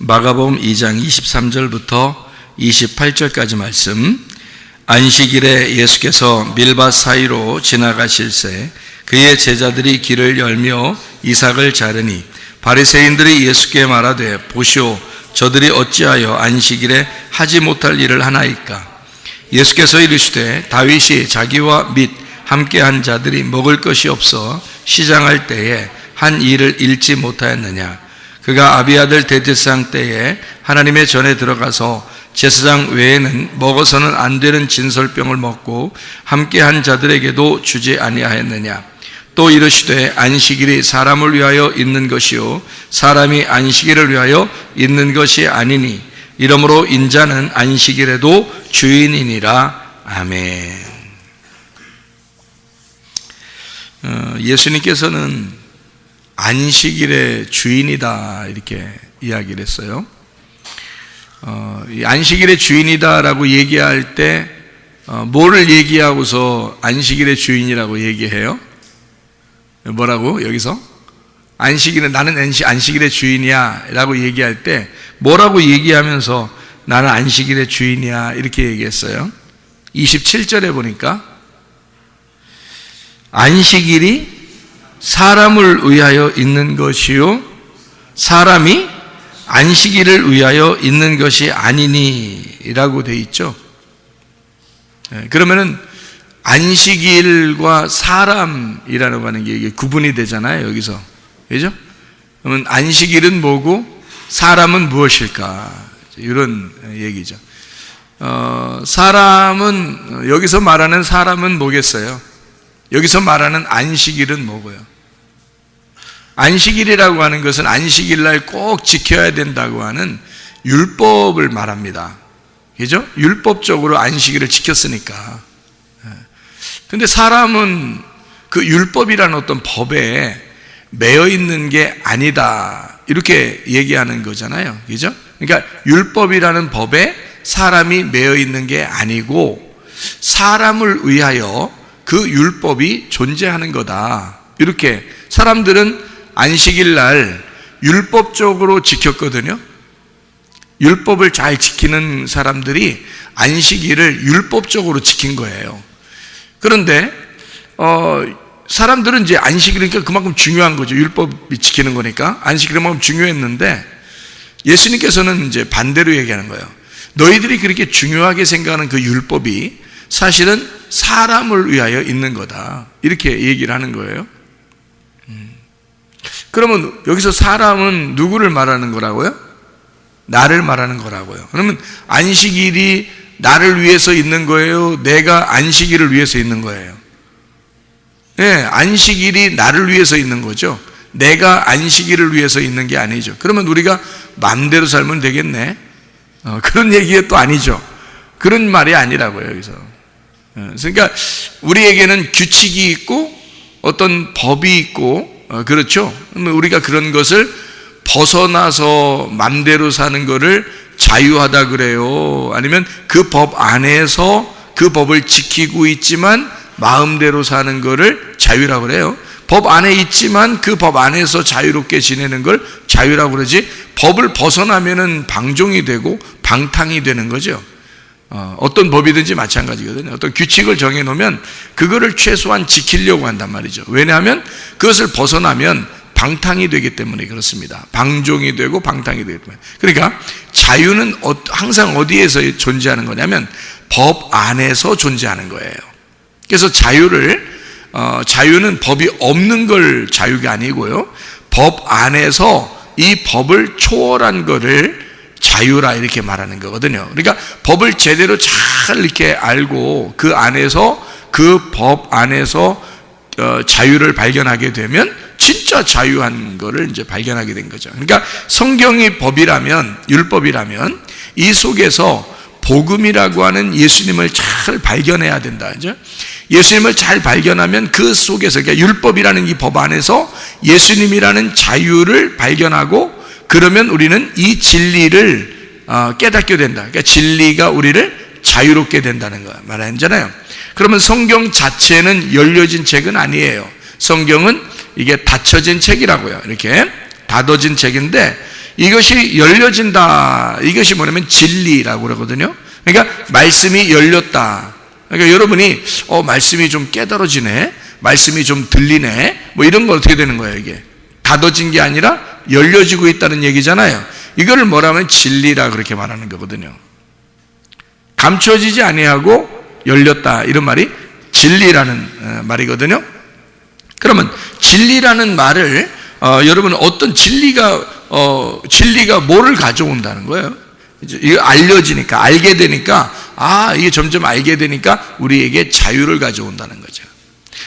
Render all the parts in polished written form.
마가복음 2장 23절부터 28절까지 말씀. 안식일에 예수께서 밀밭 사이로 지나가실새 그의 제자들이 길을 열며 이삭을 자르니 바리새인들이 예수께 말하되 보시오, 저들이 어찌하여 안식일에 하지 못할 일을 하나이까? 예수께서 이르시되 다윗이 자기와 및 함께한 자들이 먹을 것이 없어 시장할 때에 한 일을 잃지 못하였느냐? 그가 아비아들 대제사장 때에 하나님의 전에 들어가서 제사장 외에는 먹어서는 안 되는 진설병을 먹고 함께한 자들에게도 주지 아니하였느냐? 또 이르시되 안식일이 사람을 위하여 있는 것이요 사람이 안식일을 위하여 있는 것이 아니니 이러므로 인자는 안식일에도 주인이니라. 아멘. 예수님께서는 안식일의 주인이다 이렇게 이야기를 했어요. 안식일의 주인이다라고 얘기할 때 뭐를 얘기하고서 안식일의 주인이라고 얘기해요? 뭐라고 여기서? 안식일은 나는 안식일의 주인이야 라고 얘기할 때 뭐라고 얘기하면서 나는 안식일의 주인이야 이렇게 얘기했어요? 27절에 보니까 안식일이 사람을 위하여 있는 것이요 사람이 안식일을 위하여 있는 것이 아니니 라고 되어 있죠. 그러면은 안식일과 사람이라고 하는 게 구분이 되잖아요 여기서. 그죠? 그러면 안식일은 뭐고 사람은 무엇일까? 이런 얘기죠. 사람은 여기서 말하는 사람은 뭐겠어요? 여기서 말하는 안식일은 뭐고요? 안식일이라고 하는 것은 안식일날 꼭 지켜야 된다고 하는 율법을 말합니다. 그죠? 율법적으로 안식일을 지켰으니까. 근데 사람은 그 율법이라는 어떤 법에 매여 있는 게 아니다 이렇게 얘기하는 거잖아요. 그죠? 그러니까 율법이라는 법에 사람이 매여 있는 게 아니고 사람을 위하여 그 율법이 존재하는 거다 이렇게. 사람들은 안식일 날 율법적으로 지켰거든요. 율법을 잘 지키는 사람들이 안식일을 율법적으로 지킨 거예요. 그런데 사람들은 이제 안식일이니까 그만큼 중요한 거죠. 율법이 지키는 거니까 안식일이 그만큼 중요했는데 예수님께서는 이제 반대로 얘기하는 거예요. 너희들이 그렇게 중요하게 생각하는 그 율법이 사실은 사람을 위하여 있는 거다 이렇게 얘기를 하는 거예요. 그러면 여기서 사람은 누구를 말하는 거라고요? 나를 말하는 거라고요. 그러면 안식일이 나를 위해서 있는 거예요? 내가 안식일을 위해서 있는 거예요? 네, 안식일이 나를 위해서 있는 거죠. 내가 안식일을 위해서 있는 게 아니죠. 그러면 우리가 마음대로 살면 되겠네? 그런 얘기가 또 아니죠. 그런 말이 아니라고요 여기서. 그러니까 우리에게는 규칙이 있고 어떤 법이 있고 그렇죠? 우리가 그런 것을 벗어나서 맘대로 사는 거를 자유하다 그래요? 아니면 그 법 안에서 그 법을 지키고 있지만 마음대로 사는 거를 자유라고 그래요? 법 안에 있지만 그 법 안에서 자유롭게 지내는 걸 자유라고 그러지, 법을 벗어나면은 방종이 되고 방탕이 되는 거죠. 어떤 법이든지 마찬가지거든요. 어떤 규칙을 정해놓으면 그거를 최소한 지키려고 한단 말이죠. 왜냐하면 그것을 벗어나면 방탕이 되기 때문에 그렇습니다. 방종이 되고 방탕이 되기 때문에. 그러니까 자유는 항상 어디에서 존재하는 거냐면 법 안에서 존재하는 거예요. 그래서 자유는 법이 없는 걸 자유가 아니고요, 법 안에서 이 법을 초월한 거를 자유라 이렇게 말하는 거거든요. 그러니까 법을 제대로 잘 이렇게 알고 그 안에서 그 법 안에서 자유를 발견하게 되면 진짜 자유한 거를 이제 발견하게 된 거죠. 그러니까 성경이 법이라면, 율법이라면 이 속에서 복음이라고 하는 예수님을 잘 발견해야 된다. 그죠? 예수님을 잘 발견하면 그 속에서, 그러니까 율법이라는 이 법 안에서 예수님이라는 자유를 발견하고, 그러면 우리는 이 진리를 깨닫게 된다. 그러니까 진리가 우리를 자유롭게 된다는 거 말하잖아요. 그러면 성경 자체는 열려진 책은 아니에요. 성경은 이게 닫혀진 책이라고요. 이렇게 닫아진 책인데, 이것이 열려진다. 이것이 뭐냐면 진리라고 그러거든요. 그러니까 말씀이 열렸다. 그러니까 여러분이 말씀이 좀 깨달아지네, 말씀이 좀 들리네, 뭐 이런 거 어떻게 되는 거예요? 이게 닫아진 게 아니라 열려지고 있다는 얘기잖아요. 이거를 뭐라면 진리라 그렇게 말하는 거거든요. 감춰지지 아니하고 열렸다, 이런 말이 진리라는 말이거든요. 그러면 진리라는 말을 여러분 어떤 진리가 뭐를 가져온다는 거예요? 이거 알려지니까, 알게 되니까, 이게 점점 알게 되니까 우리에게 자유를 가져온다는 거죠.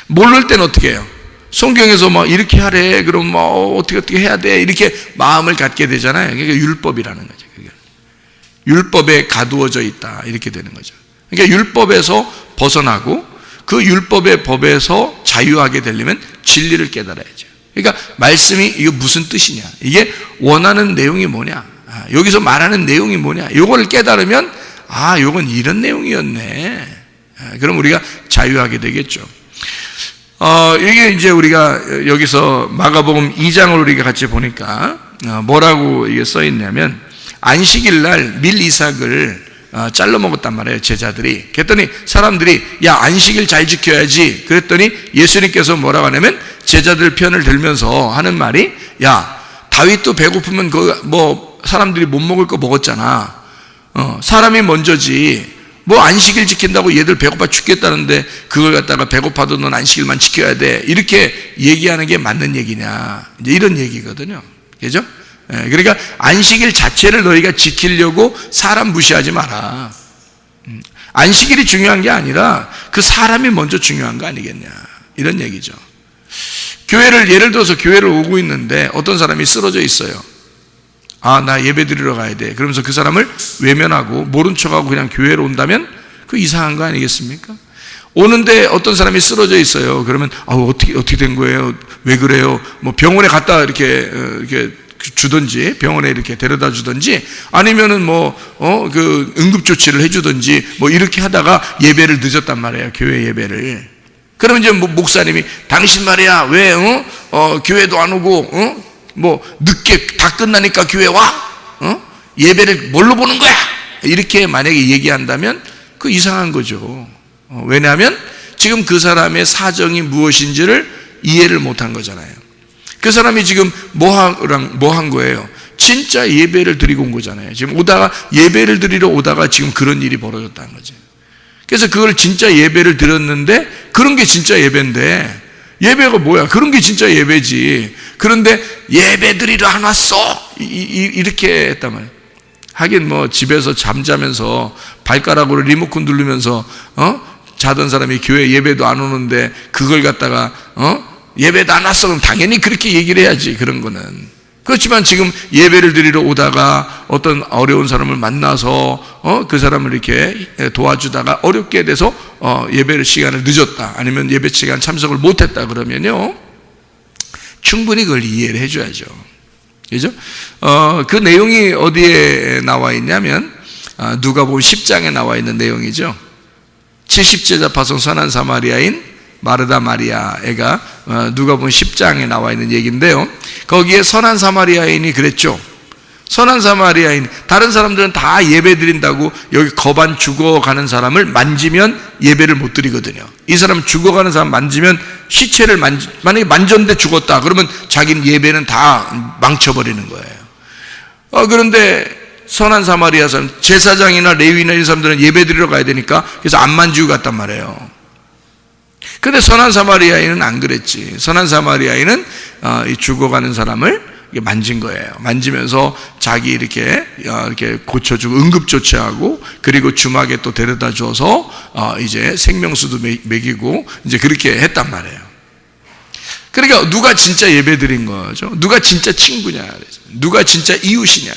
모를 때는 어떻게 해요? 성경에서 뭐 이렇게 하래, 그럼 뭐 어떻게 해야 돼, 이렇게 마음을 갖게 되잖아요. 그게 율법이라는 거죠. 그게 율법에 가두어져 있다, 이렇게 되는 거죠. 그러니까 율법에서 벗어나고 그 율법의 법에서 자유하게 되려면 진리를 깨달아야죠. 그러니까 말씀이 이거 무슨 뜻이냐, 이게 원하는 내용이 뭐냐, 여기서 말하는 내용이 뭐냐, 이걸 깨달으면 이건 이런 내용이었네. 그럼 우리가 자유하게 되겠죠. 이게 이제 우리가 여기서 마가복음 2장을 우리가 같이 보니까 뭐라고 이게 써 있냐면, 안식일 날 밀 이삭을 잘라 먹었단 말이에요, 제자들이. 그랬더니 사람들이 야, 안식일 잘 지켜야지. 그랬더니 예수님께서 뭐라고 하냐면, 제자들 편을 들면서 하는 말이, 야, 다윗도 배고프면 사람들이 못 먹을 거 먹었잖아. 사람이 먼저지. 뭐 안식일 지킨다고 얘들 배고파 죽겠다는데 그걸 갖다가 배고파도 넌 안식일만 지켜야 돼, 이렇게 얘기하는 게 맞는 얘기냐, 이제 이런 얘기거든요. 그죠? 그러니까 안식일 자체를 너희가 지키려고 사람 무시하지 마라. 안식일이 중요한 게 아니라 그 사람이 먼저 중요한 거 아니겠냐, 이런 얘기죠. 예를 들어서 교회를 오고 있는데 어떤 사람이 쓰러져 있어요. 나 예배 드리러 가야 돼. 그러면서 그 사람을 외면하고 모른 척하고 그냥 교회로 온다면 그 이상한 거 아니겠습니까? 오는데 어떤 사람이 쓰러져 있어요. 그러면 어떻게 된 거예요? 왜 그래요? 뭐 병원에 갔다 이렇게 주든지, 병원에 이렇게 데려다 주든지, 아니면은 그 응급조치를 해주든지, 뭐 이렇게 하다가 예배를 늦었단 말이에요, 교회 예배를. 그러면 이제 목사님이 당신 말이야 왜 교회도 안 오고 늦게 다 끝나니까 교회 와? 예배를 뭘로 보는 거야? 이렇게 만약에 얘기한다면 그 이상한 거죠. 왜냐하면 지금 그 사람의 사정이 무엇인지를 이해를 못한 거잖아요. 그 사람이 지금 뭐 한 거예요? 진짜 예배를 드리고 온 거잖아요. 지금 예배를 드리러 오다가 지금 그런 일이 벌어졌다는 거죠. 그래서 그걸 진짜 예배를 드렸는데, 그런 게 진짜 예배인데, 예배가 뭐야? 그런 게 진짜 예배지. 그런데 예배 드리러 안 왔어, 이렇게 했단 말이에요. 하긴 집에서 잠자면서 발가락으로 리모컨 누르면서 자던 사람이 교회 예배도 안 오는데 그걸 갖다가 예배도 안 왔어, 그럼 당연히 그렇게 얘기를 해야지, 그런 거는. 그렇지만 지금 예배를 드리러 오다가 어떤 어려운 사람을 만나서 그 사람을 이렇게 도와주다가 어렵게 돼서 예배 시간을 늦었다, 아니면 예배 시간 참석을 못했다, 그러면요 충분히 그걸 이해를 해줘야죠. 그죠? 그 내용이 어디에 나와 있냐면 누가복음 10장에 나와 있는 내용이죠. 70제자 파송 선한 사마리아인 마르다 마리아 애가 누가복음 10장에 나와 있는 얘기인데요, 거기에 선한 사마리아인이 그랬죠. 선한 사마리아인, 다른 사람들은 다 예배 드린다고 여기 거반 죽어가는 사람을 만지면 예배를 못 드리거든요. 이 사람 죽어가는 사람 만지면 시체를 만약에 만졌는데 죽었다 그러면 자기는 예배는 다 망쳐버리는 거예요. 그런데 선한 사마리아 사람, 제사장이나 레위나 이런 사람들은 예배 드리러 가야 되니까 그래서 안 만지고 갔단 말이에요. 그런데 선한 사마리아인은 안 그랬지. 선한 사마리아인은 죽어가는 사람을 만진 거예요. 만지면서 자기 이렇게 고쳐주고 응급조치하고, 그리고 주막에 또 데려다 줘서 이제 생명수도 먹이고 이제 그렇게 했단 말이에요. 그러니까 누가 진짜 예배 드린 거죠? 누가 진짜 친구냐? 누가 진짜 이웃이냐?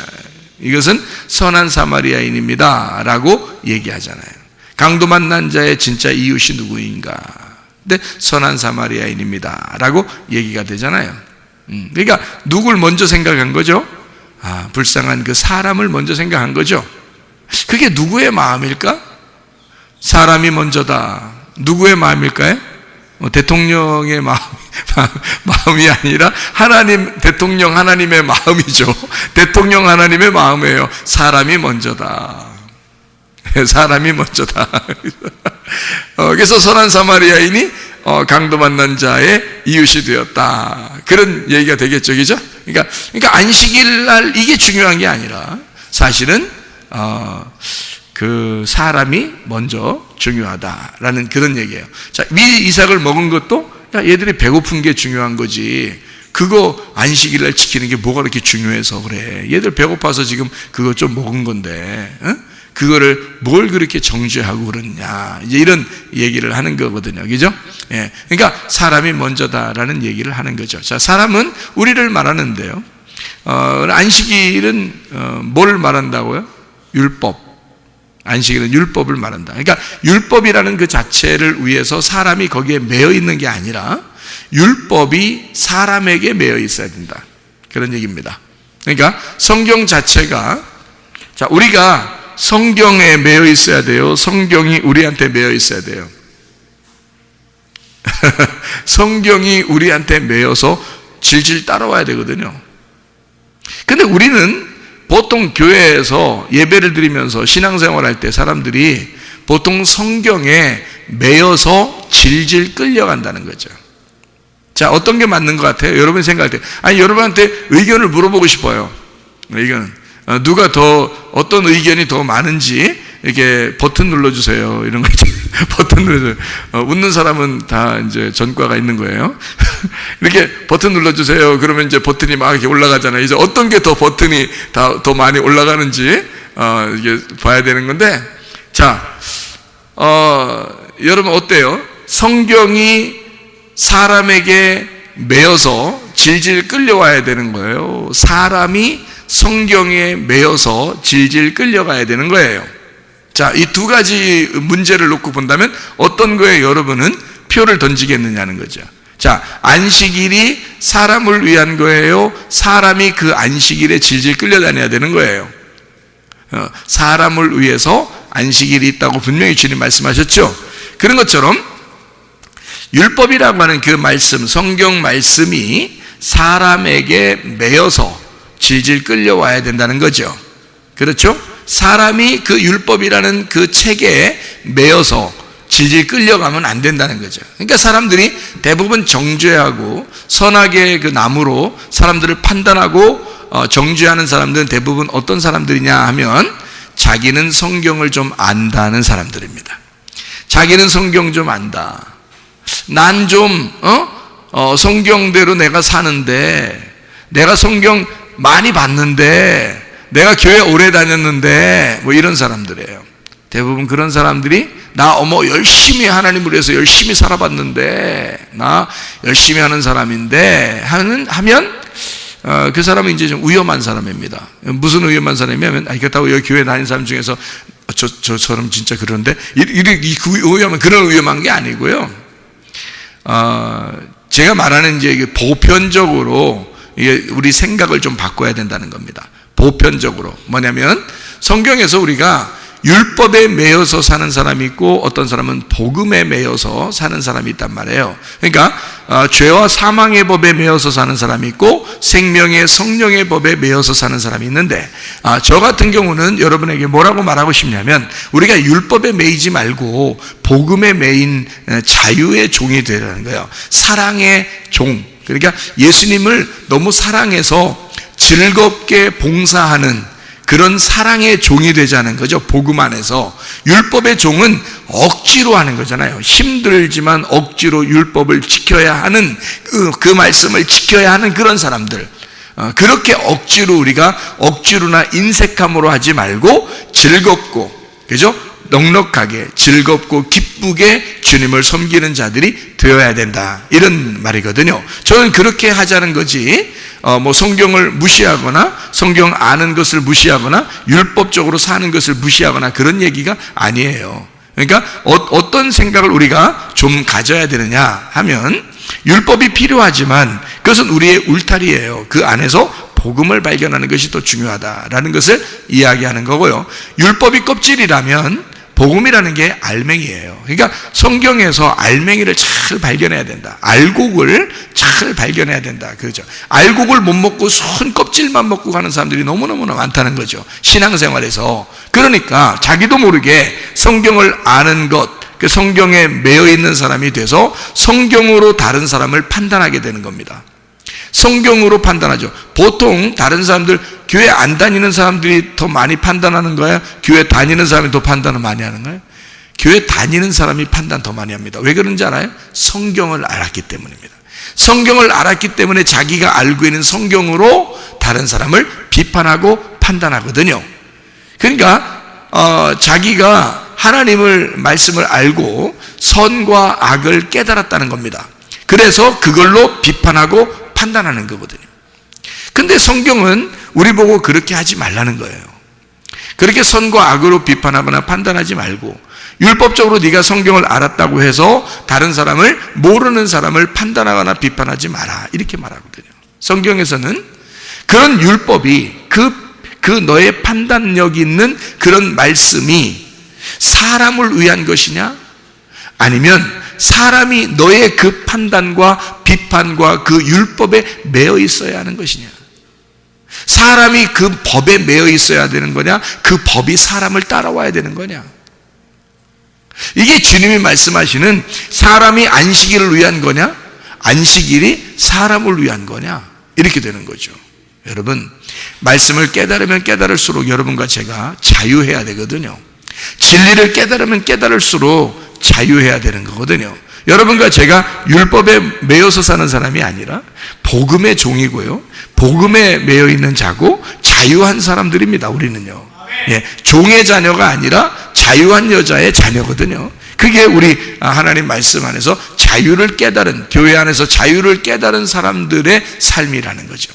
이것은 선한 사마리아인입니다 라고 얘기하잖아요. 강도 만난 자의 진짜 이웃이 누구인가? 근데 선한 사마리아인입니다 라고 얘기가 되잖아요. 그러니까 누굴 먼저 생각한 거죠? 불쌍한 그 사람을 먼저 생각한 거죠. 그게 누구의 마음일까? 사람이 먼저다. 누구의 마음일까요? 대통령의 마음, 마음이 아니라 하나님, 대통령 하나님의 마음이죠. 대통령 하나님의 마음이에요. 사람이 먼저다. 사람이 먼저다. 그래서 선한 사마리아인이 강도 만난 자의 이웃이 되었다. 그런 얘기가 되겠죠, 그죠? 그러니까 안식일 날 이게 중요한 게 아니라 사실은 그 사람이 먼저 중요하다라는 그런 얘기예요. 자, 미리 이삭을 먹은 것도 얘들이 배고픈 게 중요한 거지. 그거 안식일 날 지키는 게 뭐가 그렇게 중요해서 그래. 얘들 배고파서 지금 그거 좀 먹은 건데, 그거를 뭘 그렇게 정죄하고 그러냐. 이제 이런 얘기를 하는 거거든요. 그죠? 예. 그러니까 사람이 먼저다라는 얘기를 하는 거죠. 자, 사람은 우리를 말하는데요. 안식일은 뭘 말한다고요? 율법. 안식일은 율법을 말한다. 그러니까 율법이라는 그 자체를 위해서 사람이 거기에 매여 있는 게 아니라 율법이 사람에게 매여 있어야 된다. 그런 얘기입니다. 그러니까 성경 자체가, 자, 우리가 성경에 매여 있어야 돼요? 성경이 우리한테 매여 있어야 돼요? 성경이 우리한테 매여서 질질 따라와야 되거든요. 근데 우리는 보통 교회에서 예배를 드리면서 신앙생활 할 때 사람들이 보통 성경에 매여서 질질 끌려간다는 거죠. 자, 어떤 게 맞는 것 같아요? 여러분이 생각할 때. 아니, 여러분한테 의견을 물어보고 싶어요. 의견. 누가 더, 어떤 의견이 더 많은지, 이렇게 버튼 눌러주세요. 이런 거 있잖아요. 버튼 눌러주세요. 웃는 사람은 다 이제 전과가 있는 거예요. 이렇게 버튼 눌러주세요. 그러면 이제 버튼이 막 이렇게 올라가잖아요. 이제 어떤 게 더 버튼이 더 많이 올라가는지, 이게 봐야 되는 건데, 자, 여러분 어때요? 성경이 사람에게 매여서 질질 끌려와야 되는 거예요? 사람이 성경에 매여서 질질 끌려가야 되는 거예요? 자, 이 두 가지 문제를 놓고 본다면 어떤 거에 여러분은 표를 던지겠느냐는 거죠. 자, 안식일이 사람을 위한 거예요? 사람이 그 안식일에 질질 끌려다녀야 되는 거예요? 사람을 위해서 안식일이 있다고 분명히 주님 말씀하셨죠? 그런 것처럼 율법이라고 하는 그 말씀, 성경 말씀이 사람에게 매여서 질질 끌려와야 된다는 거죠. 그렇죠? 사람이 그 율법이라는 그 책에 매여서 질질 끌려가면 안 된다는 거죠. 그러니까 사람들이 대부분 정죄하고 선악의 그 나무로 사람들을 판단하고 정죄하는 사람들은 대부분 어떤 사람들이냐 하면 자기는 성경을 좀 안다는 사람들입니다. 자기는 성경 좀 안다. 난 좀 성경대로 내가 사는데, 내가 성경 많이 봤는데, 내가 교회 오래 다녔는데, 뭐 이런 사람들이에요. 대부분 그런 사람들이 나 열심히 하나님을 위해서 열심히 살아봤는데, 나 열심히 하는 사람인데 하면 그 사람은 이제 좀 위험한 사람입니다. 무슨 위험한 사람이냐면, 그렇다고 여기 교회 다니는 사람 중에서 저처럼 진짜 그런데 위험한, 그런 위험한 게 아니고요. 제가 말하는 이제 보편적으로 이게 우리 생각을 좀 바꿔야 된다는 겁니다. 보편적으로 뭐냐면 성경에서 우리가 율법에 매여서 사는 사람이 있고 어떤 사람은 복음에 매여서 사는 사람이 있단 말이에요. 그러니까 죄와 사망의 법에 매여서 사는 사람이 있고 생명의 성령의 법에 매여서 사는 사람이 있는데, 저 같은 경우는 여러분에게 뭐라고 말하고 싶냐면, 우리가 율법에 매이지 말고 복음에 매인 자유의 종이 되라는 거예요. 사랑의 종. 그러니까 예수님을 너무 사랑해서 즐겁게 봉사하는 그런 사랑의 종이 되자는 거죠. 복음 안에서. 율법의 종은 억지로 하는 거잖아요. 힘들지만 억지로 율법을 지켜야 하는, 그 말씀을 지켜야 하는 그런 사람들. 그렇게 우리가 억지로나 인색함으로 하지 말고 즐겁고, 그죠? 넉넉하게 즐겁고 기쁘게 주님을 섬기는 자들이 되어야 된다, 이런 말이거든요. 저는 그렇게 하자는 거지, 성경을 무시하거나 성경 아는 것을 무시하거나 율법적으로 사는 것을 무시하거나 그런 얘기가 아니에요. 그러니까 어떤 생각을 우리가 좀 가져야 되느냐 하면, 율법이 필요하지만 그것은 우리의 울타리예요. 그 안에서 복음을 발견하는 것이 더 중요하다라는 것을 이야기하는 거고요. 율법이 껍질이라면 복음이라는 게 알맹이에요. 그러니까 성경에서 알맹이를 잘 발견해야 된다. 알곡을 잘 발견해야 된다. 그렇죠. 알곡을 못 먹고 순 껍질만 먹고 가는 사람들이 너무너무나 많다는 거죠. 신앙생활에서. 그러니까 자기도 모르게 성경을 아는 것, 그 성경에 매여 있는 사람이 돼서 성경으로 다른 사람을 판단하게 되는 겁니다. 성경으로 판단하죠. 보통 다른 사람들, 교회 안 다니는 사람들이 더 많이 판단하는 거야? 교회 다니는 사람이 더 판단을 많이 하는 거예요? 교회 다니는 사람이 판단 더 많이 합니다. 왜 그런지 알아요? 성경을 알았기 때문입니다. 성경을 알았기 때문에 자기가 알고 있는 성경으로 다른 사람을 비판하고 판단하거든요. 그러니까 자기가 하나님을 말씀을 알고 선과 악을 깨달았다는 겁니다. 그래서 그걸로 비판하고 판단하는 거거든요. 근데 성경은 우리 보고 그렇게 하지 말라는 거예요. 그렇게 선과 악으로 비판하거나 판단하지 말고 율법적으로 네가 성경을 알았다고 해서 다른 사람을, 모르는 사람을 판단하거나 비판하지 마라, 이렇게 말하거든요. 성경에서는 그런 율법이 그 너의 판단력 있는 그런 말씀이 사람을 위한 것이냐, 아니면 사람이 너의 그 판단과 비판과 그 율법에 매여 있어야 하는 것이냐, 사람이 그 법에 매여 있어야 되는 거냐, 그 법이 사람을 따라와야 되는 거냐. 이게 주님이 말씀하시는 사람이 안식일을 위한 거냐, 안식일이 사람을 위한 거냐, 이렇게 되는 거죠. 여러분, 말씀을 깨달으면 깨달을수록 여러분과 제가 자유해야 되거든요. 진리를 깨달으면 깨달을수록 자유해야 되는 거거든요. 여러분과 제가 율법에 매여서 사는 사람이 아니라 복음의 종이고요, 복음에 매여 있는 자고 자유한 사람들입니다. 우리는요, 예, 종의 자녀가 아니라 자유한 여자의 자녀거든요. 그게 우리 하나님 말씀 안에서 자유를 깨달은, 교회 안에서 자유를 깨달은 사람들의 삶이라는 거죠.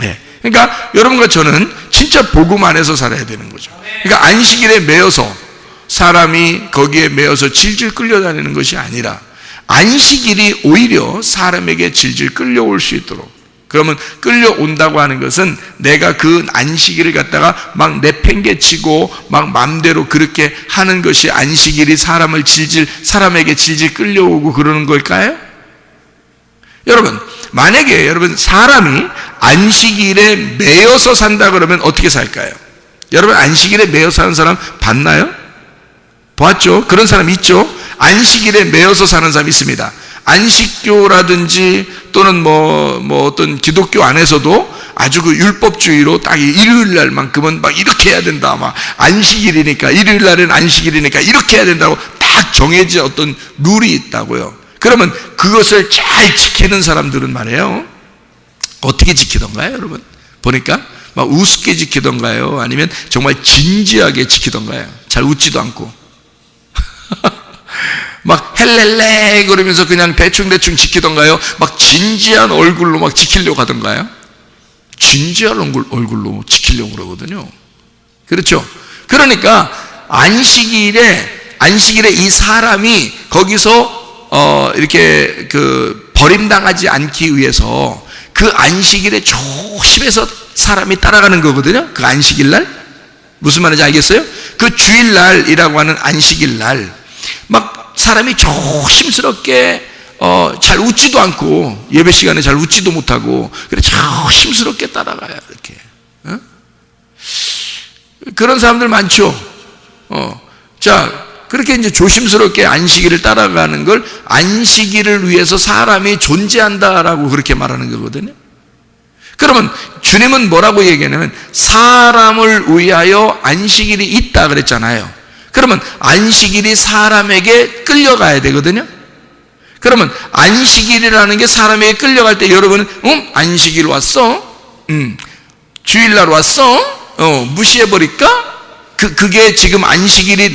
예. 그러니까 여러분과 저는 진짜 복음 안에서 살아야 되는 거죠. 그러니까 안식일에 매여서 사람이 거기에 매여서 질질 끌려다니는 것이 아니라 안식일이 오히려 사람에게 질질 끌려올 수 있도록, 그러면 끌려온다고 하는 것은 내가 그 안식일을 갖다가 막 내팽개치고 막 맘대로 그렇게 하는 것이 안식일이 사람에게 질질 끌려오고 그러는 걸까요? 여러분, 만약에 여러분 사람이 안식일에 매여서 산다 그러면 어떻게 살까요? 여러분, 안식일에 매여 사는 사람 봤나요? 봤죠? 그런 사람 있죠? 안식일에 매여서 사는 사람 있습니다. 안식교라든지 또는 뭐 어떤 기독교 안에서도 아주 그 율법주의로 딱 일요일 날만큼은 막 이렇게 해야 된다, 막 안식일이니까, 일요일 날은 안식일이니까 이렇게 해야 된다고 딱 정해진 어떤 룰이 있다고요. 그러면 그것을 잘 지키는 사람들은 말이에요, 어떻게 지키던가요? 여러분 보니까 막 우습게 지키던가요, 아니면 정말 진지하게 지키던가요? 잘 웃지도 않고 막 헬렐레 그러면서 그냥 대충대충 지키던가요? 막 진지한 얼굴로 막 지키려고 하던가요? 진지한 얼굴로 지키려고 그러거든요. 그렇죠? 그러니까 안식일에 이 사람이 거기서 이렇게 그 버림당하지 않기 위해서 그 안식일에 조심해서 사람이 따라가는 거거든요. 그 안식일 날, 무슨 말인지 알겠어요? 그 주일날이라고 하는 안식일 날 막 사람이 조심스럽게 잘 웃지도 않고, 예배 시간에 잘 웃지도 못하고, 그래 조심스럽게 따라가요. 이렇게 그런 사람들 많죠. 자, 그렇게 이제 조심스럽게 안식일을 따라가는 걸 안식일을 위해서 사람이 존재한다라고 그렇게 말하는 거거든요. 그러면 주님은 뭐라고 얘기하냐면 사람을 위하여 안식일이 있다 그랬잖아요. 그러면 안식일이 사람에게 끌려가야 되거든요. 그러면 안식일이라는 게 사람에게 끌려갈 때 여러분은 안식일 왔어? 주일날 왔어? 무시해버릴까? 그게 지금 안식일이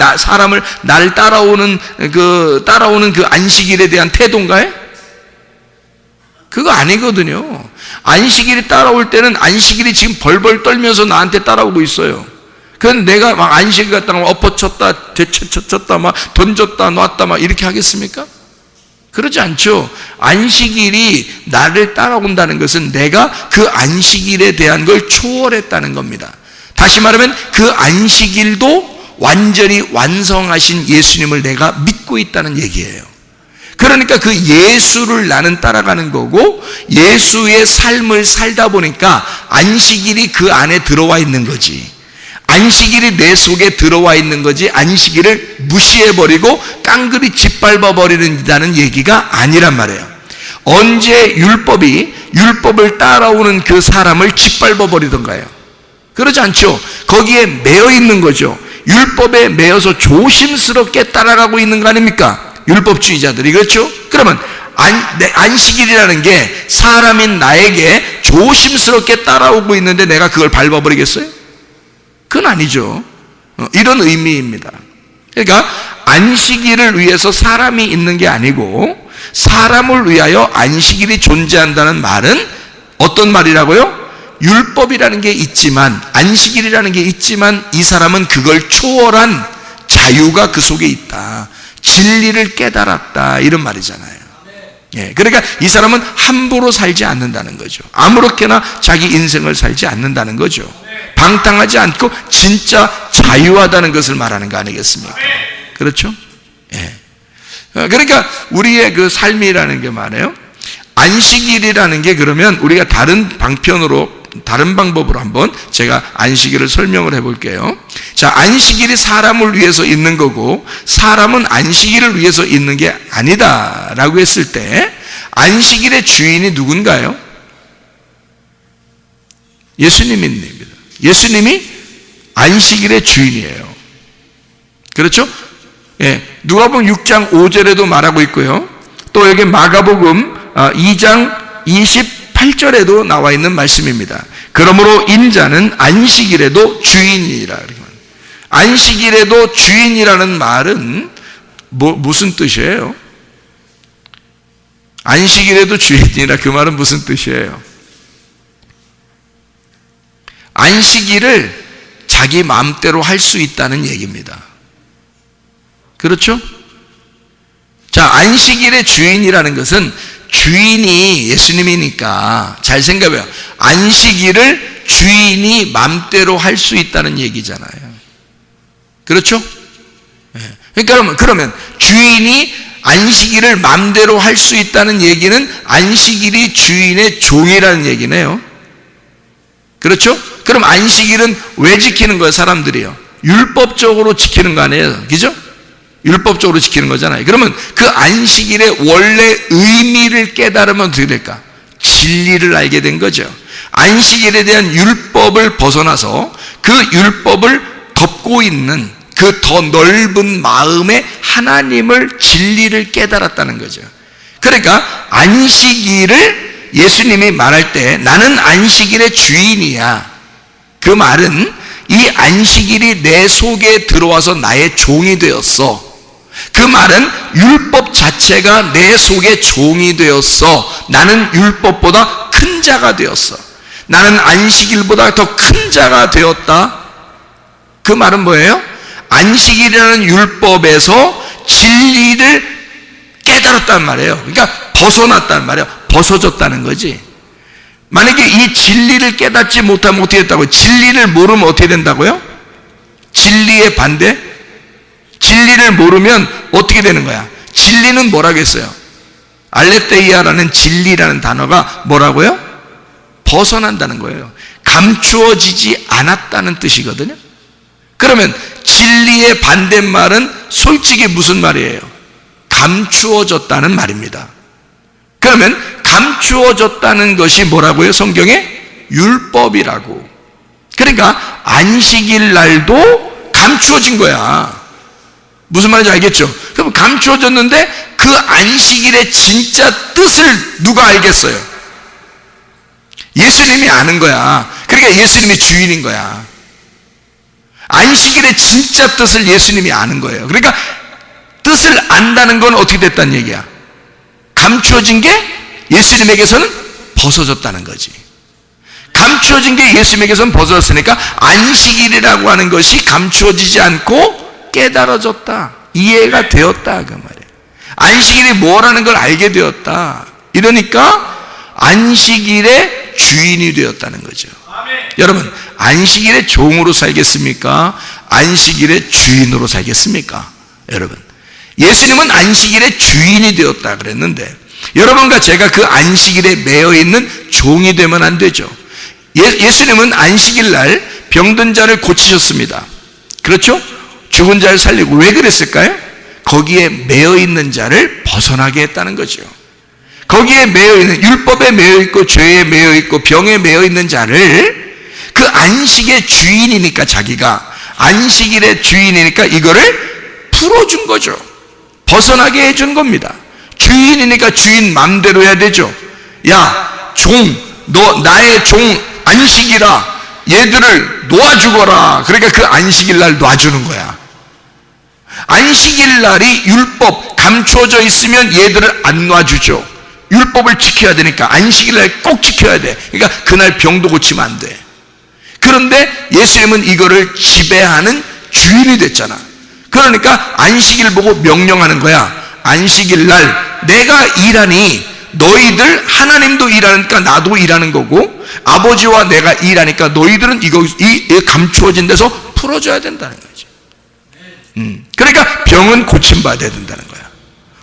나를 따라오는 그 안식일에 대한 태도인가요? 그거 아니거든요. 안식일이 따라올 때는 안식일이 지금 벌벌 떨면서 나한테 따라오고 있어요. 그건 내가 막 안식일 갔다가 엎어쳤다, 되쳐쳤다, 막 던졌다, 놨다, 막 이렇게 하겠습니까? 그러지 않죠. 안식일이 나를 따라온다는 것은 내가 그 안식일에 대한 걸 초월했다는 겁니다. 다시 말하면 그 안식일도 완전히 완성하신 예수님을 내가 믿고 있다는 얘기예요. 그러니까 그 예수를 나는 따라가는 거고, 예수의 삶을 살다 보니까 안식일이 그 안에 들어와 있는 거지. 안식일이 내 속에 들어와 있는 거지, 안식일을 무시해버리고 깡그리 짓밟아버리는다는 얘기가 아니란 말이에요. 언제 율법을 따라오는 그 사람을 짓밟아버리던가요? 그러지 않죠. 거기에 매여 있는 거죠. 율법에 매여서 조심스럽게 따라가고 있는 거 아닙니까? 율법주의자들이. 그렇죠? 그러면 안식일이라는 게 사람인 나에게 조심스럽게 따라오고 있는데 내가 그걸 밟아버리겠어요? 그건 아니죠. 이런 의미입니다. 그러니까 안식일을 위해서 사람이 있는 게 아니고, 사람을 위하여 안식일이 존재한다는 말은 어떤 말이라고요? 율법이라는 게 있지만, 안식일이라는 게 있지만, 이 사람은 그걸 초월한 자유가 그 속에 있다. 진리를 깨달았다. 이런 말이잖아요. 예, 그러니까 이 사람은 함부로 살지 않는다는 거죠. 아무렇게나 자기 인생을 살지 않는다는 거죠. 방탕하지 않고 진짜 자유하다는 것을 말하는 거 아니겠습니까? 그렇죠? 예. 그러니까 우리의 그 삶이라는 게 말이에요. 안식일이라는 게, 그러면 우리가 다른 방법으로 한번 제가 안식일을 설명을 해볼게요. 자, 안식일이 사람을 위해서 있는 거고, 사람은 안식일을 위해서 있는 게 아니다라고 했을 때, 안식일의 주인이 누군가요? 예수님입니다. 예수님이 안식일의 주인이에요. 그렇죠? 예, 누가복음 6장 5절에도 말하고 있고요. 또 여기 마가복음 2장 28절에도 나와 있는 말씀입니다. 그러므로 인자는 안식일에도 주인이라. 안식일에도 주인이라는 말은 무슨 뜻이에요? 안식일에도 주인이라, 그 말은 무슨 뜻이에요? 안식일을 자기 마음대로 할 수 있다는 얘기입니다. 그렇죠? 자, 안식일의 주인이라는 것은 주인이 예수님이니까, 잘 생각해요. 안식일을 주인이 마음대로 할 수 있다는 얘기잖아요. 그렇죠? 그러면 주인이 안식일을 마음대로 할 수 있다는 얘기는 안식일이 주인의 종이라는 얘기네요. 그렇죠? 그럼 안식일은 왜 지키는 거예요, 사람들이요? 율법적으로 지키는 거 아니에요? 그죠? 율법적으로 지키는 거잖아요. 그러면 그 안식일의 원래 의미를 깨달으면 어떻게 될까? 진리를 알게 된 거죠. 안식일에 대한 율법을 벗어나서 그 율법을 덮고 있는 그 더 넓은 마음의 하나님을, 진리를 깨달았다는 거죠. 그러니까 안식일을 예수님이 말할 때 나는 안식일의 주인이야, 그 말은 이 안식일이 내 속에 들어와서 나의 종이 되었어. 그 말은 율법 자체가 내 속에 종이 되었어. 나는 율법보다 큰 자가 되었어. 나는 안식일보다 더 큰 자가 되었다. 그 말은 뭐예요? 안식일이라는 율법에서 진리를 깨달았단 말이에요. 그러니까 벗어났단 말이에요. 벗어졌다는 거지. 만약에 이 진리를 깨닫지 못하면 어떻게 됐다고요? 진리를 모르면 어떻게 된다고요? 진리의 반대? 진리를 모르면 어떻게 되는 거야? 진리는 뭐라고 했어요? 알레the이아라는 진리라는 단어가 뭐라고요? 벗어난다는 거예요. 감추어지지 않았다는 뜻이거든요. 그러면 진리의 반대말은 솔직히 무슨 말이에요? 감추어졌다는 말입니다. 그러면 감추어졌다는 것이 뭐라고요? 성경에 율법이라고. 그러니까 안식일 날도 감추어진 거야. 무슨 말인지 알겠죠? 그럼 감추어졌는데 그 안식일의 진짜 뜻을 누가 알겠어요? 예수님이 아는 거야. 그러니까 예수님이 주인인 거야. 안식일의 진짜 뜻을 예수님이 아는 거예요. 그러니까 뜻을 안다는 건 어떻게 됐다는 얘기야? 감추어진 게 예수님에게서는 벗어졌다는 거지. 감추어진 게 예수님에게서는 벗어졌으니까 안식일이라고 하는 것이 감추어지지 않고 깨달아졌다, 이해가 되었다, 그 말이에요. 안식일이 뭐라는 걸 알게 되었다. 이러니까 안식일의 주인이 되었다는 거죠. 아멘. 여러분, 안식일의 종으로 살겠습니까? 안식일의 주인으로 살겠습니까? 여러분, 예수님은 안식일의 주인이 되었다 그랬는데 여러분과 제가 그 안식일에 매여 있는 종이 되면 안 되죠. 예수님은 안식일 날 병든 자를 고치셨습니다. 그렇죠? 죽은 자를 살리고. 왜 그랬을까요? 거기에 매여 있는 자를 벗어나게 했다는 거죠. 거기에 매여 있는, 율법에 매여 있고 죄에 매여 있고 병에 매여 있는 자를, 그 안식의 주인이니까, 자기가 안식일의 주인이니까 이거를 풀어준 거죠. 벗어나게 해준 겁니다. 주인이니까 주인 맘대로 해야 되죠. 야, 너 나의 종 안식이라 얘들을 놓아주거라. 그러니까 그 안식일 날 놔주는 거야. 안식일 날이 율법 감춰져 있으면 얘들을 안 놔주죠. 율법을 지켜야 되니까 안식일 날 꼭 지켜야 돼. 그러니까 그날 병도 고치면 안 돼. 그런데 예수님은 이거를 지배하는 주인이 됐잖아. 그러니까 안식일 보고 명령하는 거야. 안식일 날 내가 일하니 너희들, 하나님도 일하니까 나도 일하는 거고, 아버지와 내가 일하니까 너희들은 이 감추어진 데서 풀어줘야 된다는 거지. 그러니까 병은 고침받아야 된다는 거야.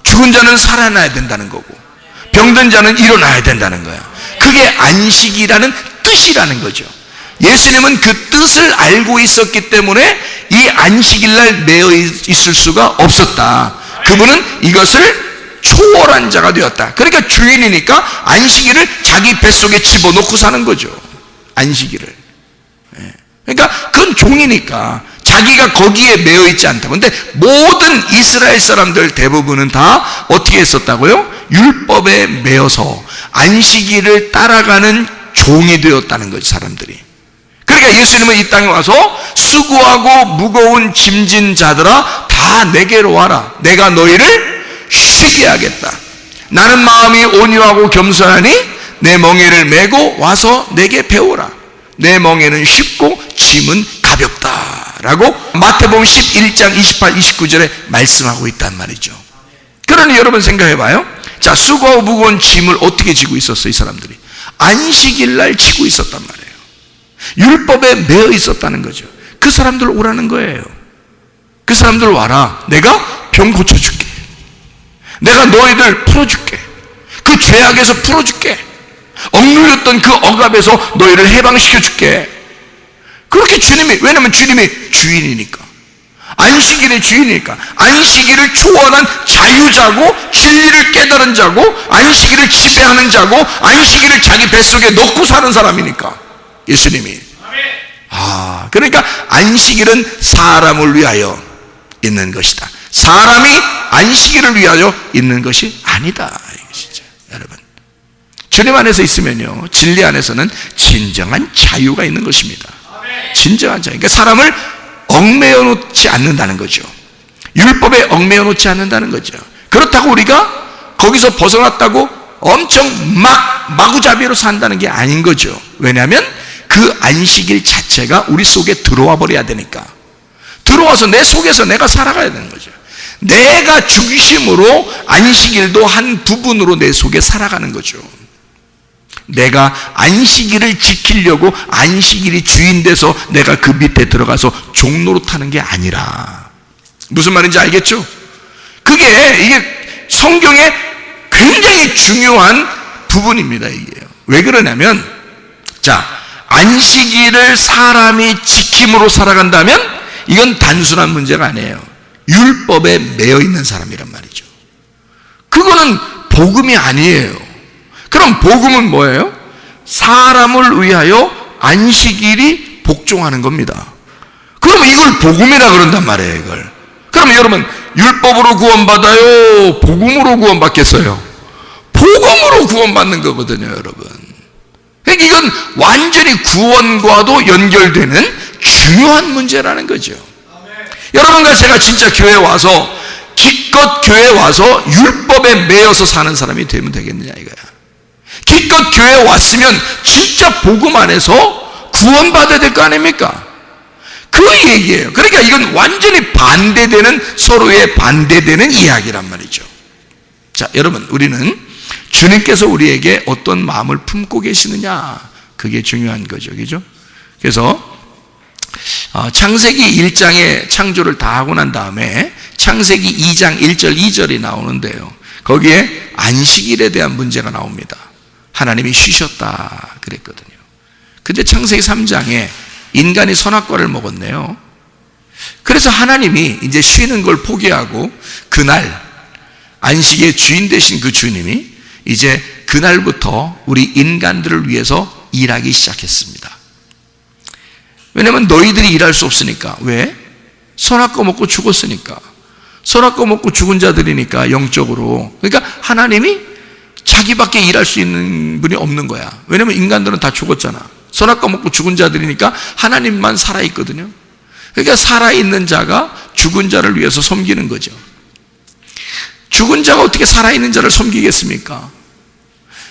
죽은 자는 살아나야 된다는 거고, 병든 자는 일어나야 된다는 거야. 그게 안식이라는 뜻이라는 거죠. 예수님은 그 뜻을 알고 있었기 때문에 이 안식일 날 매여 있을 수가 없었다. 그분은 이것을 초월한 자가 되었다. 그러니까 주인이니까 안식일을 자기 뱃속에 집어넣고 사는 거죠. 안식일을. 그러니까 그건 종이니까 자기가 거기에 매여 있지 않다. 그런데 모든 이스라엘 사람들 대부분은 다 어떻게 했었다고요? 율법에 매여서 안식일을 따라가는 종이 되었다는 거죠, 사람들이. 그러니까 예수님은 이 땅에 와서 수고하고 무거운 짐진 자들아 다 내게로 와라. 내가 너희를 쉬게 하겠다. 나는 마음이 온유하고 겸손하니 내 멍에를 메고 와서 내게 배우라. 내 멍에는 쉽고 짐은 가볍다 라고 마태복음 11장 28, 29절에 말씀하고 있단 말이죠. 그러니 여러분 생각해 봐요. 자, 수고하고 무거운 짐을 어떻게 지고 있었어요? 이 사람들이 안식일 날 지고 있었단 말이에요. 율법에 매여 있었다는 거죠. 그 사람들 오라는 거예요. 그 사람들 와라. 내가 병 고쳐줄게. 내가 너희들 풀어줄게. 그 죄악에서 풀어줄게. 억눌렸던 그 억압에서 너희를 해방시켜줄게. 그렇게 주님이, 왜냐면 주님이 주인이니까, 안식일의 주인이니까, 안식일을 초월한 자유자고 진리를 깨달은 자고 안식일을 지배하는 자고 안식일을 자기 뱃속에 넣고 사는 사람이니까 예수님이. 그러니까 안식일은 사람을 위하여 있는 것이다. 사람이 안식일을 위하여 있는 것이 아니다. 이것이죠. 여러분, 주님 안에서 있으면요, 진리 안에서는 진정한 자유가 있는 것입니다. 진정한 자유. 그러니까 사람을 얽매여 놓지 않는다는 거죠. 율법에 얽매여 놓지 않는다는 거죠. 그렇다고 우리가 거기서 벗어났다고 엄청 마구잡이로 산다는 게 아닌 거죠. 왜냐하면 그 안식일 자체가 우리 속에 들어와 버려야 되니까. 들어와서 내 속에서 내가 살아가야 되는 거죠. 내가 중심으로 안식일도 한 부분으로 내 속에 살아가는 거죠. 내가 안식일을 지키려고 안식일이 주인 돼서 내가 그 밑에 들어가서 종노릇하는 게 아니라. 무슨 말인지 알겠죠? 이게 성경의 굉장히 중요한 부분입니다. 이게요. 왜 그러냐면, 자, 안식일을 사람이 지킴으로 살아간다면 이건 단순한 문제가 아니에요. 율법에 매여 있는 사람이란 말이죠. 그거는 복음이 아니에요. 그럼 복음은 뭐예요? 사람을 위하여 안식일이 복종하는 겁니다. 그럼 이걸 복음이라 그런단 말이에요, 이걸. 그럼 여러분, 율법으로 구원받아요? 복음으로 구원받겠어요? 복음으로 구원받는 거거든요, 여러분. 그러니까 이건 완전히 구원과도 연결되는 중요한 문제라는 거죠. 여러분과 제가 진짜 교회에 와서, 기껏 교회에 와서 율법에 매여서 사는 사람이 되면 되겠느냐 이거야. 기껏 교회에 왔으면 진짜 복음 안에서 구원받아야 될 거 아닙니까? 그 얘기예요. 그러니까 이건 완전히 반대되는, 서로의 반대되는 이야기란 말이죠. 자, 여러분, 우리는 주님께서 우리에게 어떤 마음을 품고 계시느냐, 그게 중요한 거죠. 그죠? 그래서 창세기 1장에 창조를 다 하고 난 다음에 창세기 2장 1절 2절이 나오는데요, 거기에 안식일에 대한 문제가 나옵니다. 하나님이 쉬셨다 그랬거든요. 근데 창세기 3장에 인간이 선악과를 먹었네요. 그래서 하나님이 이제 쉬는 걸 포기하고 그날 안식의 주인 되신 그 주님이 이제 그날부터 우리 인간들을 위해서 일하기 시작했습니다. 왜냐면 너희들이 일할 수 없으니까. 왜? 선악과 먹고 죽었으니까. 선악과 먹고 죽은 자들이니까, 영적으로. 그러니까 하나님이 자기밖에 일할 수 있는 분이 없는 거야. 왜냐면 인간들은 다 죽었잖아. 선악과 먹고 죽은 자들이니까 하나님만 살아있거든요. 그러니까 살아있는 자가 죽은 자를 위해서 섬기는 거죠. 죽은 자가 어떻게 살아있는 자를 섬기겠습니까?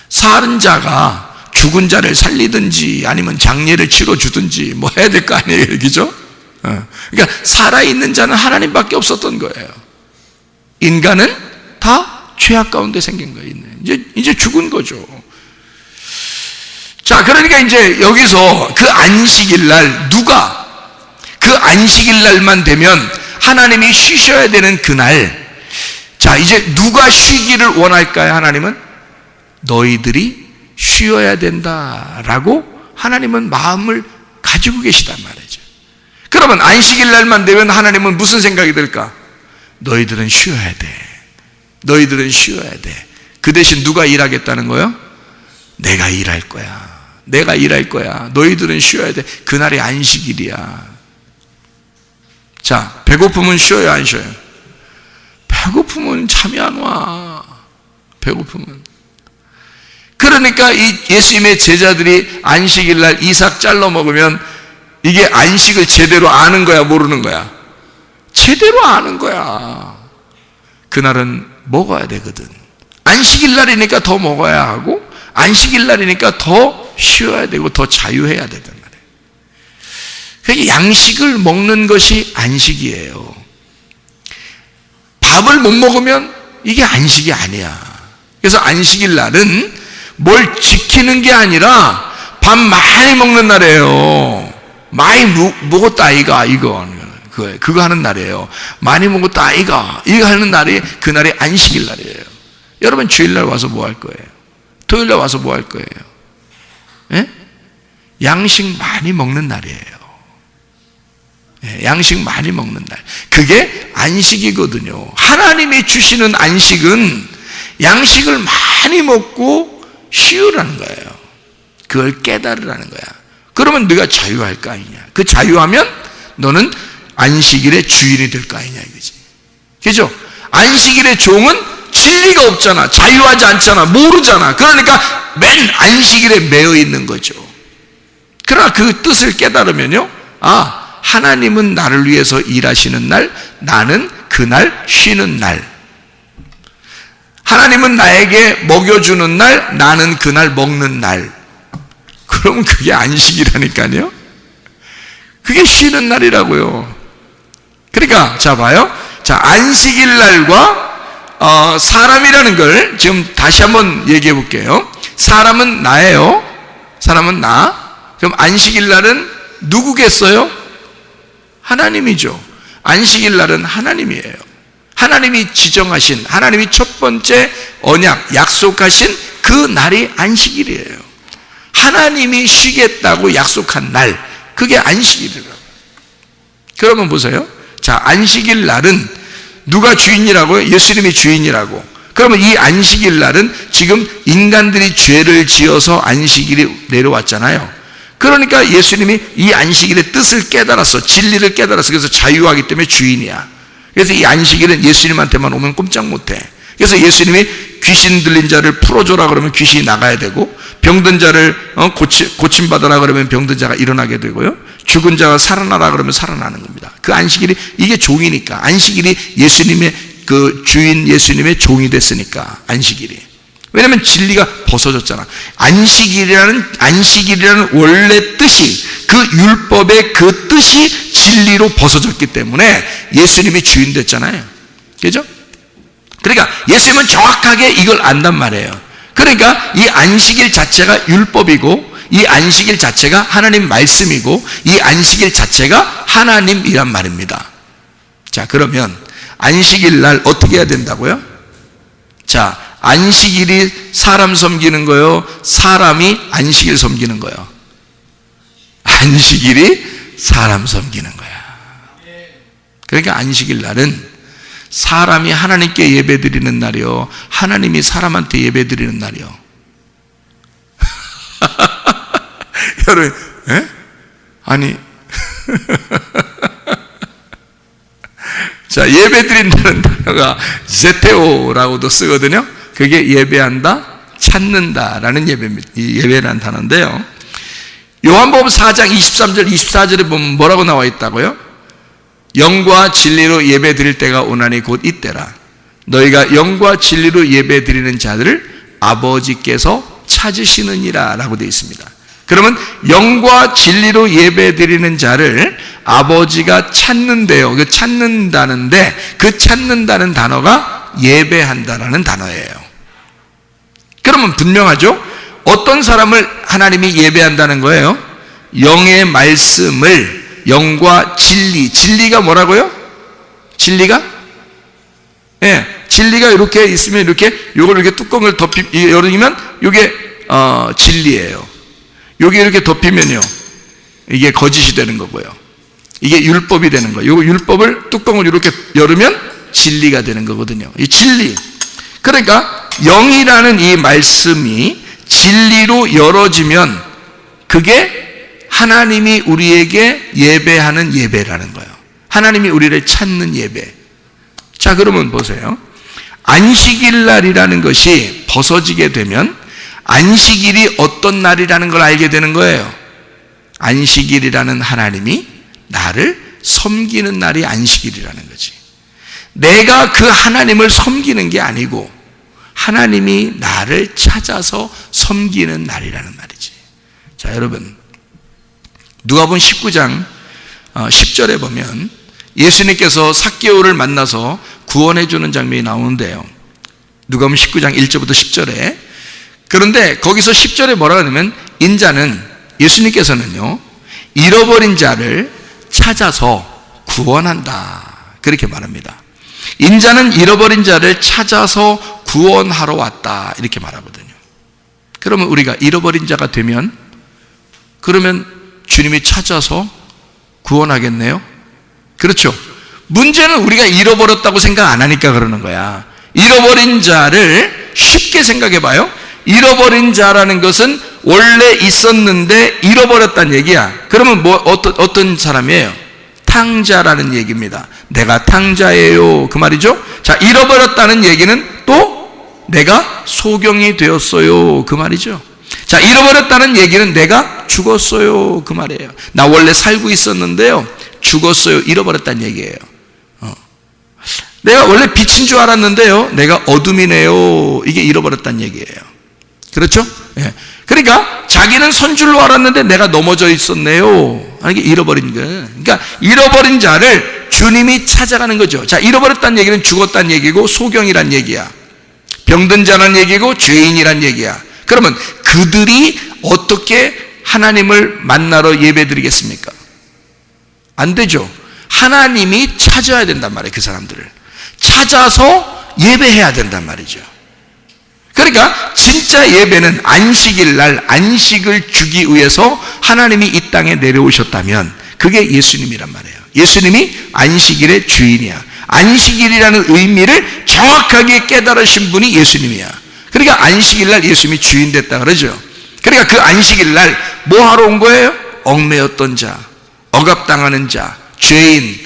사는 자가 죽은 자를 살리든지 아니면 장례를 치러주든지 뭐 해야 될 거 아니에요, 그죠? 그러니까 살아있는 자는 하나님밖에 없었던 거예요. 인간은 다 죄악 가운데 생긴 거예요. 이제 죽은 거죠. 자, 그러니까 이제 여기서 그 안식일 날, 누가 그 안식일 날만 되면 하나님이 쉬셔야 되는 그날, 자, 이제 누가 쉬기를 원할까요? 하나님은 너희들이 쉬어야 된다라고 하나님은 마음을 가지고 계시단 말이죠. 그러면 안식일 날만 되면 하나님은 무슨 생각이 들까? 너희들은 쉬어야 돼. 너희들은 쉬어야 돼. 그 대신 누가 일하겠다는 거예요? 내가 일할 거야. 내가 일할 거야. 너희들은 쉬어야 돼. 그날이 안식일이야. 자, 배고프면 쉬어요, 안 쉬어요? 배고프면 잠이 안 와. 배고프면. 그러니까 이 예수님의 제자들이 안식일 날 이삭 잘라 먹으면 이게 안식을 제대로 아는 거야, 모르는 거야? 제대로 아는 거야. 그날은 먹어야 되거든. 안식일 날이니까 더 먹어야 하고, 안식일 날이니까 더 쉬어야 되고 더 자유해야 되단 말이에요. 그러니까 양식을 먹는 것이 안식이에요. 밥을 못 먹으면 이게 안식이 아니야. 그래서 안식일 날은 뭘 지키는 게 아니라 밥 많이 먹는 날이에요. 많이 먹었다 아이가, 그거 하는 날이에요. 많이 먹었다 아이가, 이거 하는 날이 그날이 안식일 날이에요. 여러분 주일날 와서 뭐 할 거예요? 토요일날 와서 뭐 할 거예요? 예? 양식 많이 먹는 날이에요. 예, 양식 많이 먹는 날. 그게 안식이거든요. 하나님이 주시는 안식은 양식을 많이 먹고 쉬으라는 거예요. 그걸 깨달으라는 거야. 그러면 네가 자유할 거 아니냐. 그 자유하면 너는 안식일의 주인이 될 거 아니냐 이거지. 그죠? 안식일의 종은 진리가 없잖아. 자유하지 않잖아. 모르잖아. 그러니까 맨 안식일에 매여 있는 거죠. 그러나 그 뜻을 깨달으면요, 아, 하나님은 나를 위해서 일하시는 날, 나는 그날 쉬는 날. 하나님은 나에게 먹여주는 날, 나는 그날 먹는 날. 그러면 그게 안식이라니까요. 그게 쉬는 날이라고요. 그러니까 자 봐요. 자, 안식일 날과 사람이라는 걸 지금 다시 한번 얘기해 볼게요. 사람은 나예요. 사람은 나. 그럼 안식일 날은 누구겠어요? 하나님이죠. 안식일 날은 하나님이에요. 하나님이 지정하신, 하나님이 첫 번째 언약, 약속하신 그 날이 안식일이에요. 하나님이 쉬겠다고 약속한 날, 그게 안식일이라고. 그러면 보세요. 자, 안식일 날은 누가 주인이라고요? 예수님이 주인이라고. 그러면 이 안식일 날은 지금 인간들이 죄를 지어서 안식일이 내려왔잖아요. 그러니까 예수님이 이 안식일의 뜻을 깨달았어. 진리를 깨달았어. 그래서 자유하기 때문에 주인이야. 그래서 이 안식일은 예수님한테만 오면 꼼짝 못해. 그래서 예수님이 귀신 들린 자를 풀어줘라 그러면 귀신이 나가야 되고, 병든 자를 고침받아라 그러면 병든 자가 일어나게 되고요, 죽은 자가 살아나라 그러면 살아나는 겁니다. 그 안식일이, 이게 종이니까, 안식일이 예수님의 그 주인, 예수님의 종이 됐으니까 안식일이. 왜냐하면 진리가 벗어졌잖아. 안식일이라는 원래 뜻이, 그 율법의 그 뜻이 진리로 벗어졌기 때문에 예수님이 주인 됐잖아요. 그죠? 그러니까 예수님은 정확하게 이걸 안단 말이에요. 그러니까 이 안식일 자체가 율법이고 이 안식일 자체가 하나님 말씀이고 이 안식일 자체가 하나님이란 말입니다. 자, 그러면 안식일 날 어떻게 해야 된다고요? 자, 안식일이 사람 섬기는 거요? 사람이 안식일 섬기는 거요? 안식일이 사람 섬기는 거야. 그러니까 안식일 날은 사람이 하나님께 예배드리는 날이요, 하나님이 사람한테 예배드리는 날이요. 여러분, 에? 아니 자, 예배드린다는 단어가 제테오라고도 쓰거든요. 그게 예배한다, 찾는다라는 예배라는 단어인데요. 요한복음 4장 23절 24절에 보면 뭐라고 나와 있다고요? 영과 진리로 예배 드릴 때가 오나니 곧 이때라. 너희가 영과 진리로 예배 드리는 자들을 아버지께서 찾으시느니라 라고 되어 있습니다. 그러면 영과 진리로 예배 드리는 자를 아버지가 찾는데요. 그 찾는다는데 그 찾는다는 단어가 예배한다라는 단어예요. 그러면 분명하죠? 어떤 사람을 하나님이 예배한다는 거예요? 영의 말씀을, 영과 진리가 뭐라고요? 진리가? 예, 진리가 이렇게 있으면 이렇게 요걸 이렇게 뚜껑을 열으면 이게 진리예요. 여기 이렇게 덮이면요, 이게 거짓이 되는 거고요. 이게 율법이 되는 거예요. 요 율법을 뚜껑을 이렇게 열으면 진리가 되는 거거든요. 이 진리. 그러니까 영이라는 이 말씀이 진리로 열어지면 그게 하나님이 우리에게 예배하는 예배라는 거예요. 하나님이 우리를 찾는 예배. 자, 그러면 보세요. 안식일 날이라는 것이 벗어지게 되면 안식일이 어떤 날이라는 걸 알게 되는 거예요. 안식일이라는 하나님이 나를 섬기는 날이 안식일이라는 거지. 내가 그 하나님을 섬기는 게 아니고 하나님이 나를 찾아서 섬기는 날이라는 말이지. 자, 여러분, 누가복음 19장 10절에 보면 예수님께서 삭개오를 만나서 구원해 주는 장면이 나오는데요. 누가복음 19장 1절부터 10절에, 그런데 거기서 10절에 뭐라고 하냐면 인자는, 예수님께서는요, 잃어버린 자를 찾아서 구원한다, 그렇게 말합니다. 인자는 잃어버린 자를 찾아서 구원하러 왔다, 이렇게 말하거든요. 그러면 우리가 잃어버린 자가 되면 그러면 주님이 찾아서 구원하겠네요? 그렇죠? 문제는 우리가 잃어버렸다고 생각 안 하니까 그러는 거야. 잃어버린 자를 쉽게 생각해 봐요. 잃어버린 자라는 것은 원래 있었는데 잃어버렸다는 얘기야. 그러면 어떤 사람이에요? 탕자라는 얘기입니다. 내가 탕자예요, 그 말이죠. 자, 잃어버렸다는 얘기는 또 내가 소경이 되었어요, 그 말이죠. 자, 잃어버렸다는 얘기는 내가 죽었어요, 그 말이에요. 나 원래 살고 있었는데요, 죽었어요, 잃어버렸다는 얘기예요. 내가 원래 빛인 줄 알았는데요, 내가 어둠이네요, 이게 잃어버렸다는 얘기예요. 그렇죠? 예. 그러니까 자기는 선줄로 알았는데 내가 넘어져 있었네요, 이게 잃어버린 거예요. 그러니까 잃어버린 자를 주님이 찾아가는 거죠. 자, 잃어버렸다는 얘기는 죽었다는 얘기고 소경이란 얘기야. 병든 자란 얘기고 죄인이란 얘기야. 그러면 그들이 어떻게 하나님을 만나러 예배드리겠습니까? 안 되죠. 하나님이 찾아야 된단 말이에요. 그 사람들을 찾아서 예배해야 된단 말이죠. 그러니까 진짜 예배는 안식일 날 안식을 주기 위해서 하나님이 이 땅에 내려오셨다면 그게 예수님이란 말이에요. 예수님이 안식일의 주인이야. 안식일이라는 의미를 정확하게 깨달으신 분이 예수님이야. 그러니까 안식일 날 예수님이 주인 됐다 그러죠. 그러니까 그 안식일 날 뭐 하러 온 거예요? 얽매였던 자, 억압당하는 자, 죄인,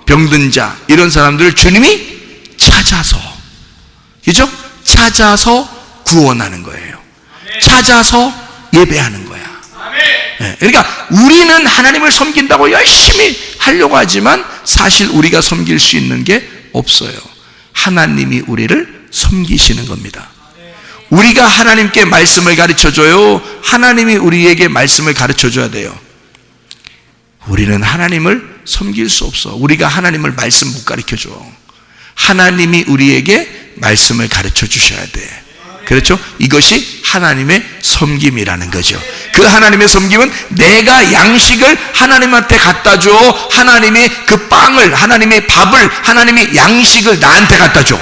병든 자, 이런 사람들을 주님이 찾아서, 그죠? 찾아서 구원하는 거예요. 찾아서 예배하는 거야. 네, 그러니까 우리는 하나님을 섬긴다고 열심히 하려고 하지만 사실 우리가 섬길 수 있는 게 없어요. 하나님이 우리를 섬기시는 겁니다. 우리가 하나님께 말씀을 가르쳐줘요? 하나님이 우리에게 말씀을 가르쳐줘야 돼요? 우리는 하나님을 섬길 수 없어. 우리가 하나님을 말씀 못 가르쳐줘. 하나님이 우리에게 말씀을 가르쳐 주셔야 돼. 그렇죠? 이것이 하나님의 섬김이라는 거죠. 그 하나님의 섬김은 내가 양식을 하나님한테 갖다 줘. 하나님이 그 빵을, 하나님의 밥을, 하나님의 양식을 나한테 갖다 줘.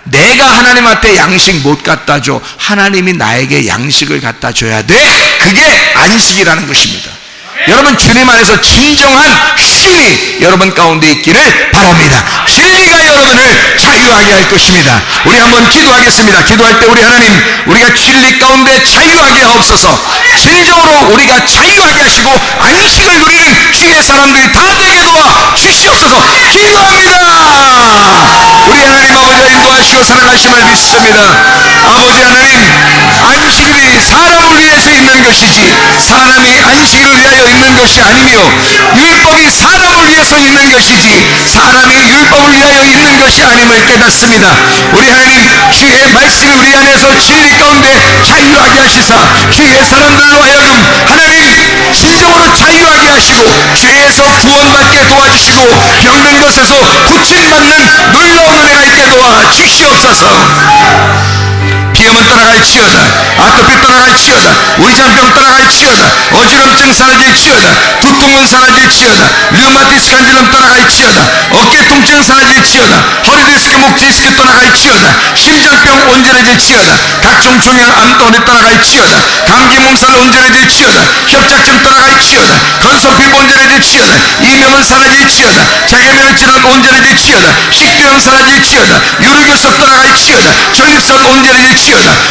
내가 하나님한테 양식 못 갖다 줘. 하나님이 나에게 양식을 갖다 줘야 돼. 그게 안식이라는 것입니다. 여러분, 주님 안에서 진정한 쉼이 여러분 가운데 있기를 바랍니다. 진리가 여러분을 자유하게 할 것입니다. 우리 한번 기도하겠습니다. 기도할 때 우리 하나님, 우리가 진리 가운데 자유하게 하옵소서. 진정으로 우리가 자유하게 하시고 안식을 누리는 주의 사람들이 다 되게 도와 주시옵소서. 기도합니다. 우리 하나님 아버지가 인도하시고 사랑하심을 믿습니다. 아버지 하나님, 안식일이 사람을 위해서 있는 것이지 사람이 안식일을 위하여 있는 것이 아니며, 율법이 사람을 위해서 있는 것이지 사람이 율법을 위하여 있는 것이 아님을 깨닫습니다. 우리 하나님, 주의 말씀이 우리 안에서 진리 가운데 자유하게 하시사 주의 사람들로 하여금 하나님 진정으로 자유하게 하시고 죄에서 구원받게 도와주시고 병든 것에서 고침받는 놀라운 은혜가 있게 도와 주시옵소서. 비염은 떠나갈지어다. 아토피 떠나갈지어다. 위장병 떠나갈지어다. 어지럼증 사라질지어다. 두통은 사라질지어다. 류마티스 간질염 떠나갈지어다. 어깨 통증 사라질지어다. 허리 디스크, 목 디스크 떠나갈지어다. 심장병 온전해질지어다. 각종 종양 암덩어리 떠나갈지어다. 감기 몸살 온전해질지어다. 협착증 떠나갈지어다. 건선피부 온전해질지어다. 이명은 사라질지어다. 자기면을 질환 온전해질지어다. 식도염 사라질지어다. 유르교석 떠나갈지어다. 전립선 온전해질지어다.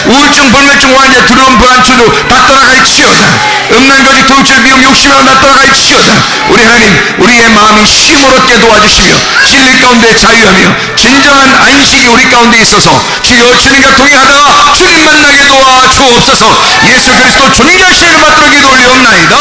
우울증, 불면증 환자, 두려움, 불안, 초조 다 떠나갈지어다. 음란거지, 돌출, 미움, 욕심을 다 떠나갈지어다. 우리 하나님, 우리의 마음이 쉼을 얻게 도와주시며 진리 가운데 자유하며 진정한 안식이 우리 가운데 있어서 주여 주님과 동행하다가 주님 만나게 도와 주옵소서. 예수 그리스도 존귀하신 이름 받들어 기도 올리옵나이다.